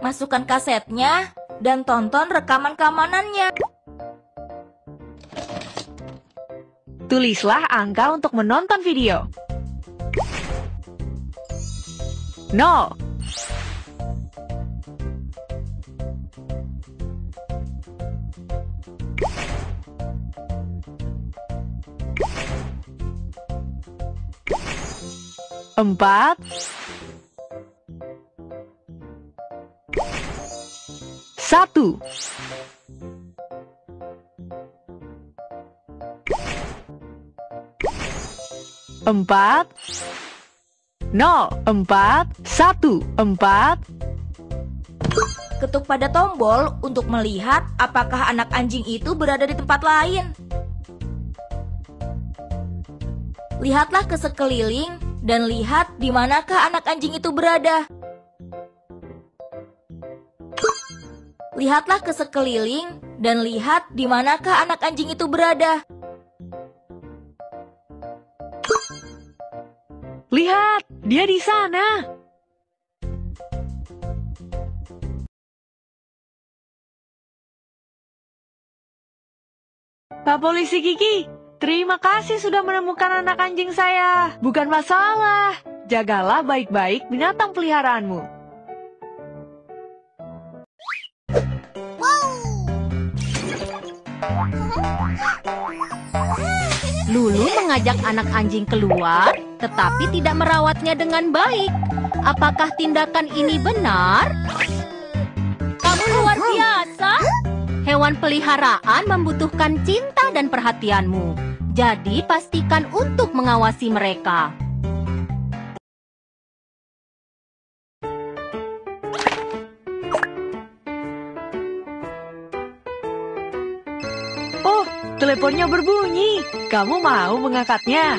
Masukkan kasetnya dan tonton rekaman keamanannya. Tulislah angka untuk menonton video. 0. 4. 1. 4. 0. 4. 1. 4. Ketuk pada tombol untuk melihat apakah anak anjing itu berada di tempat lain. Lihatlah ke sekeliling dan lihat di manakah anak anjing itu berada. Lihatlah ke sekeliling dan lihat di manakah anak anjing itu berada. Lihat, dia di sana. Pak Polisi Kiki, terima kasih sudah menemukan anak anjing saya. Bukan masalah. Jagalah baik-baik binatang peliharaanmu. Lulu mengajak anak anjing keluar, tetapi tidak merawatnya dengan baik. Apakah tindakan ini benar? Kamu luar biasa. Hewan peliharaan membutuhkan cinta dan perhatianmu. Jadi pastikan untuk mengawasi mereka. Oh, teleponnya berbunyi. Kamu mau mengangkatnya?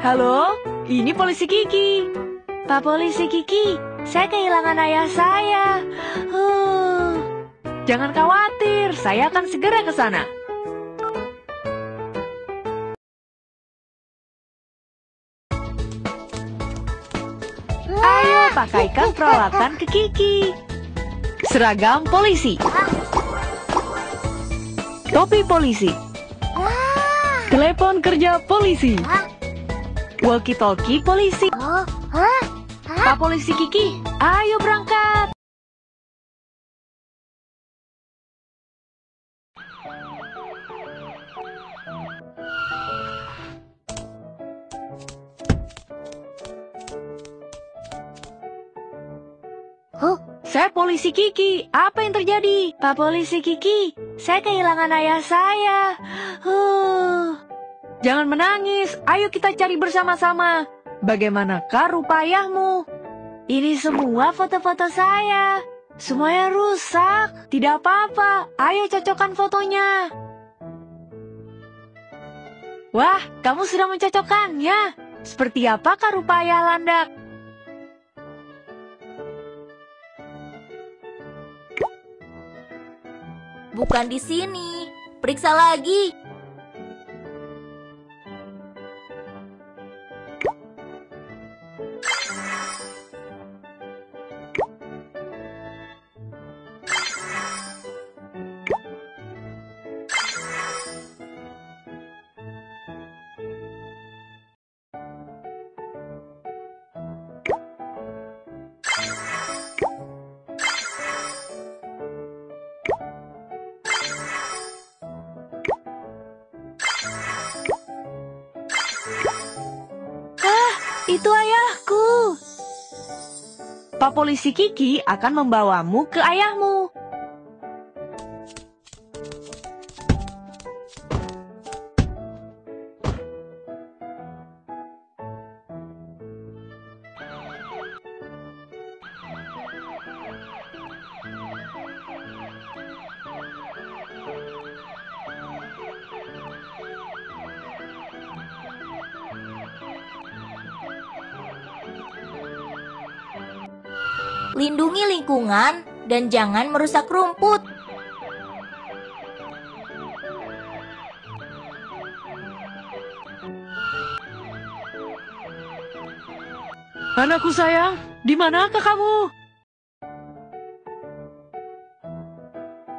Halo, ini Polisi Kiki. Pak Polisi Kiki, saya kehilangan ayah saya. Jangan khawatir, saya akan segera ke sana. Ayo, pakaikan peralatan ke Kiki. Seragam polisi. Topi polisi. Telepon kerja polisi. Walkie-talkie polisi. Pak Polisi Kiki, ayo berangkat. Saya Polisi Kiki. Apa yang terjadi? Pak Polisi Kiki, saya kehilangan ayah saya. Jangan menangis. Ayo kita cari bersama-sama. Bagaimanakah rupa ayahmu? Ini semua foto-foto saya. Semuanya rusak. Tidak apa-apa. Ayo cocokkan fotonya. Wah, kamu sudah mencocokkannya. Seperti apakah rupa ayah landak? Bukan di sini. Periksa lagi. Itu ayahku. Pak Polisi Kiki akan membawamu ke ayahmu. Lindungi lingkungan dan jangan merusak rumput. Anakku sayang, di manakah kamu?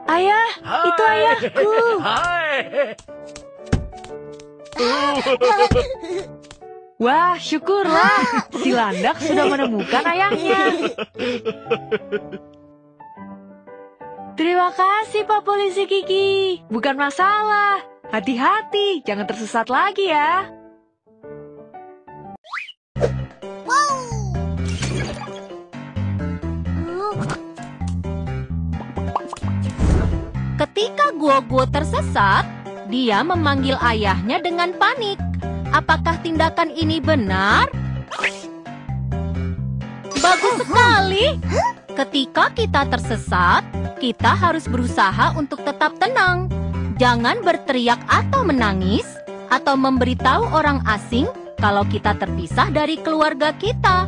Ayah, itu ayahku. Wah, syukurlah. Si Landak sudah menemukan ayahnya. Terima kasih, Pak Polisi Kiki. Bukan masalah. Hati-hati, jangan tersesat lagi ya. Ketika Guoguo tersesat, dia memanggil ayahnya dengan panik. Apakah tindakan ini benar? Bagus sekali. Ketika kita tersesat, kita harus berusaha untuk tetap tenang. Jangan berteriak atau menangis, atau memberitahu orang asing kalau kita terpisah dari keluarga kita.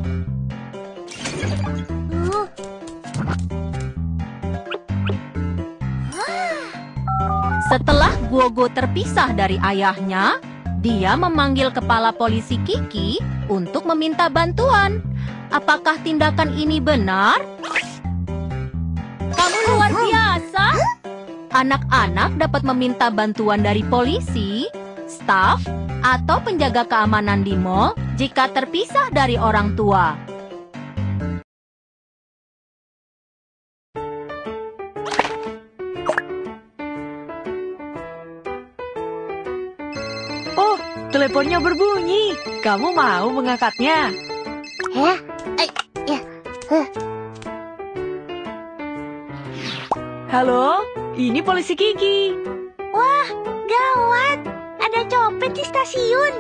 Setelah Guoguo terpisah dari ayahnya, dia memanggil kepala polisi Kiki untuk meminta bantuan. Apakah tindakan ini benar? Kamu luar biasa. Anak-anak dapat meminta bantuan dari polisi, staf, atau penjaga keamanan di mall jika terpisah dari orang tua. Oh, teleponnya berbunyi. Kamu mau mengangkatnya? Halo, ini polisi Kiki. Wah, gawat. Ada copet di stasiun.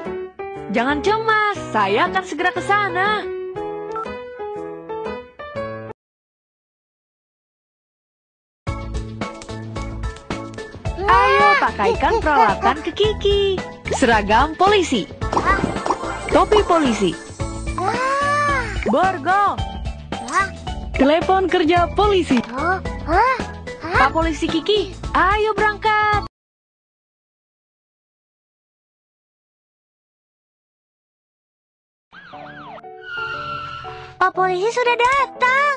Jangan cemas, saya akan segera ke sana. Ayo pakaikan peralatan ke Kiki. Seragam polisi, topi polisi, borgol, telepon kerja polisi. Pak Polisi Kiki, ayo berangkat. Pak polisi sudah datang.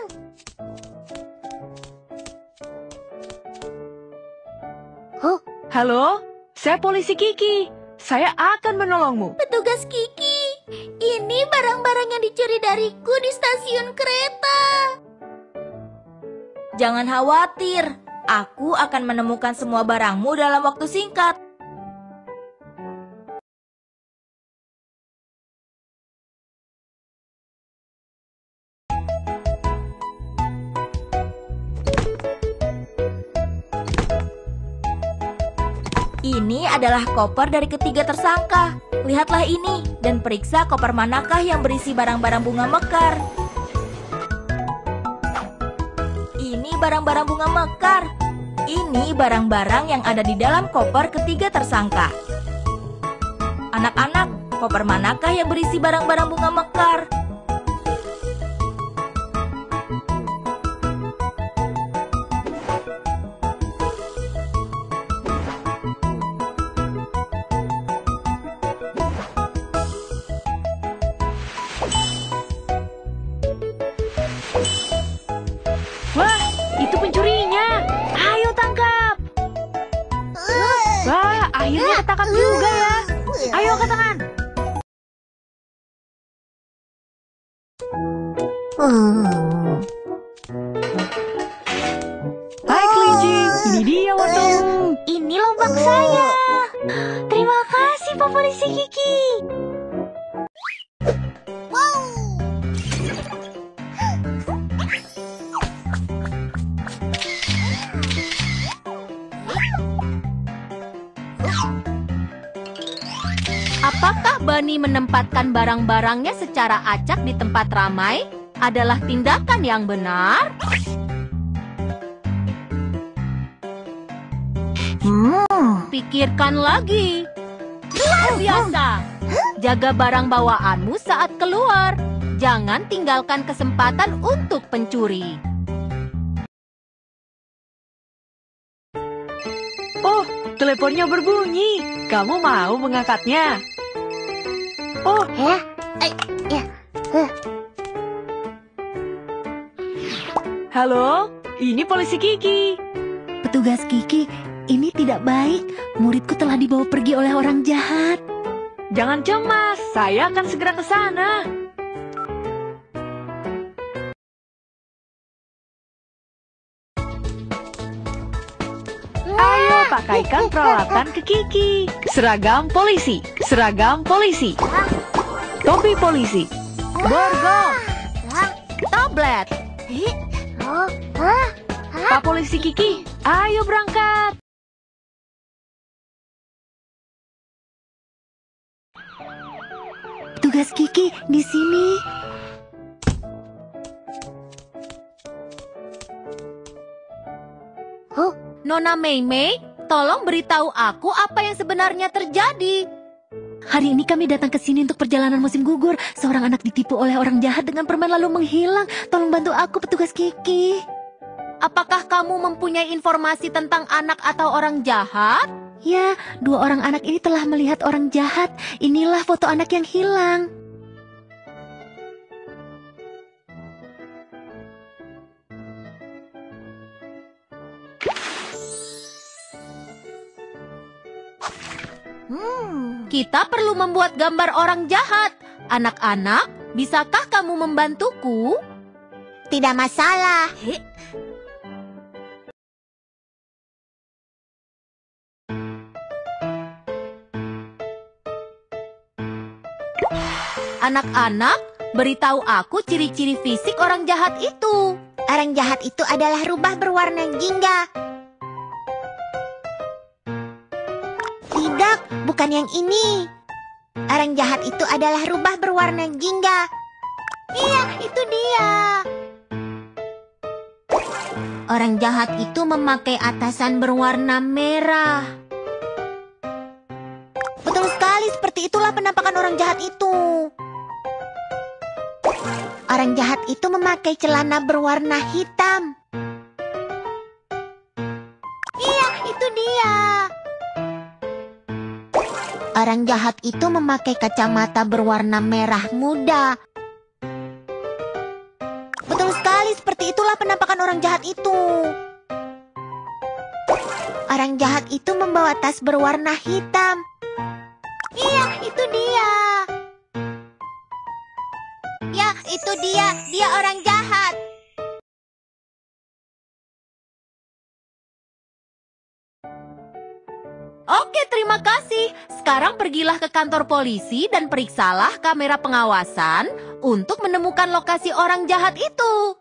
Halo, saya Polisi Kiki. Saya akan menolongmu. Petugas Kiki, ini barang-barang yang dicuri dariku di stasiun kereta. Jangan khawatir, aku akan menemukan semua barangmu dalam waktu singkat. Ini adalah koper dari ketiga tersangka. Lihatlah ini dan periksa koper manakah yang berisi barang-barang bunga mekar. Ini barang-barang bunga mekar. Ini barang-barang yang ada di dalam koper ketiga tersangka. Anak-anak, koper manakah yang berisi barang-barang bunga mekar? Wah, itu pencurinya. Ayo tangkap. Wah, akhirnya ketangkap juga ya. Ayo angkat tangan. Hai kelinci, ini dia waktumu. Ini lubang saya. Terima kasih Pak Polisi Kiki. Apakah Bunny menempatkan barang-barangnya secara acak di tempat ramai adalah tindakan yang benar? Pikirkan lagi. Luar biasa. Jaga barang bawaanmu saat keluar. Jangan tinggalkan kesempatan untuk pencuri. Oh, teleponnya berbunyi. Kamu mau mengangkatnya? Oh, Halo, ini polisi Kiki. Petugas Kiki, ini tidak baik. Muridku telah dibawa pergi oleh orang jahat. Jangan cemas, saya akan segera ke sana. Ayo pakaikan peralatan ke Kiki. Seragam polisi, seragam polisi. Topi polisi. Borgo. Tablet. Pak polisi Kiki, ayo berangkat. Petugas Kiki, di sini. Nona Mei Mei, tolong beritahu aku apa yang sebenarnya terjadi. Hari ini kami datang ke sini untuk perjalanan musim gugur. Seorang anak ditipu oleh orang jahat dengan permen lalu menghilang. Tolong bantu aku, petugas Kiki. Apakah kamu mempunyai informasi tentang anak atau orang jahat? Ya, 2 orang anak ini telah melihat orang jahat. Inilah foto anak yang hilang. Kita perlu membuat gambar orang jahat. Anak-anak, bisakah kamu membantuku? Tidak masalah. Anak-anak, beritahu aku ciri-ciri fisik orang jahat itu. Orang jahat itu adalah rubah berwarna jingga. Tidak, bukan yang ini. Orang jahat itu adalah rubah berwarna jingga. Iya, itu dia. Orang jahat itu memakai atasan berwarna merah. Betul sekali, seperti itulah penampakan orang jahat itu. Orang jahat itu memakai celana berwarna hitam. Iya, itu dia. Orang jahat itu memakai kacamata berwarna merah muda. Betul sekali, seperti itulah penampakan orang jahat itu. Orang jahat itu membawa tas berwarna hitam. Iya, itu dia. Ya, itu dia. Dia orang jahat. Oke, terima kasih. Sekarang pergilah ke kantor polisi dan periksalah kamera pengawasan untuk menemukan lokasi orang jahat itu.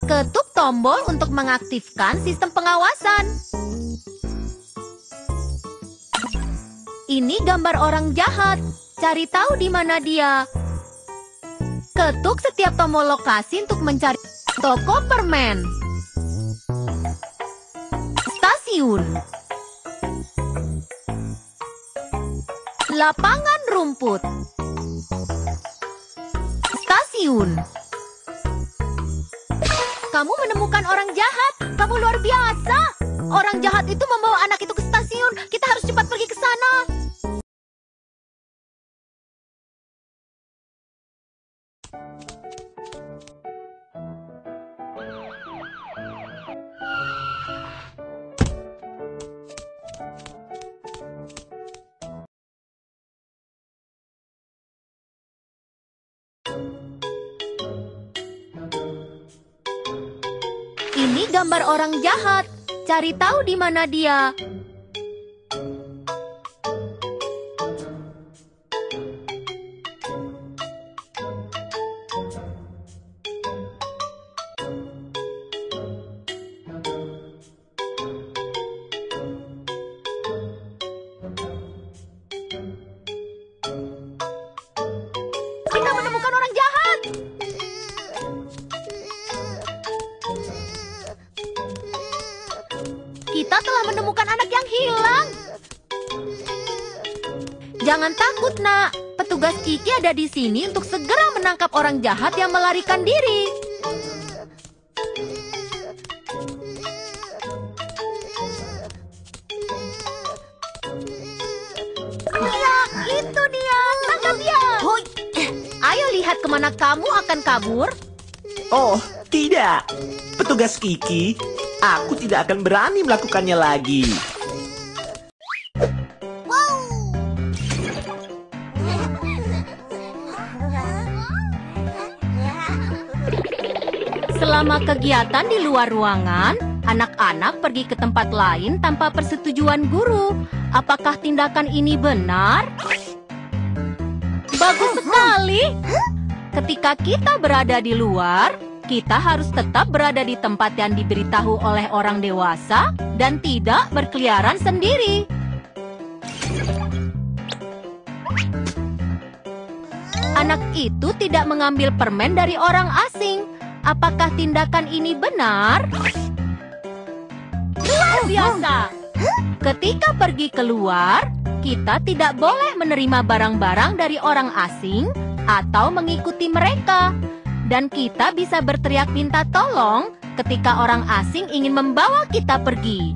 Ketuk tombol untuk mengaktifkan sistem pengawasan. Ini gambar orang jahat. Cari tahu di mana dia. Ketuk setiap tombol lokasi untuk mencari toko permen, stasiun, lapangan rumput, stasiun. Kamu menemukan orang jahat. Kamu luar biasa. Orang jahat itu membawa anak itu ke stasiun. Kita harus cepat pergi ke sana. Ini gambar orang jahat. Cari tahu di mana dia. Kita menemukan orang jahat. Kita telah menemukan anak yang hilang. Jangan takut, Nak. Petugas Kiki ada di sini untuk segera menangkap orang jahat yang melarikan diri. kemana kamu akan kabur? Oh, tidak. Petugas Kiki, aku tidak akan berani melakukannya lagi. Selama kegiatan di luar ruangan, anak-anak pergi ke tempat lain tanpa persetujuan guru. Apakah tindakan ini benar? Bagus sekali! Ketika kita berada di luar, kita harus tetap berada di tempat yang diberitahu oleh orang dewasa dan tidak berkeliaran sendiri. Anak itu tidak mengambil permen dari orang asing. Apakah tindakan ini benar? Luar biasa! Ketika pergi keluar, kita tidak boleh menerima barang-barang dari orang asing atau mengikuti mereka. Dan kita bisa berteriak minta tolong ketika orang asing ingin membawa kita pergi.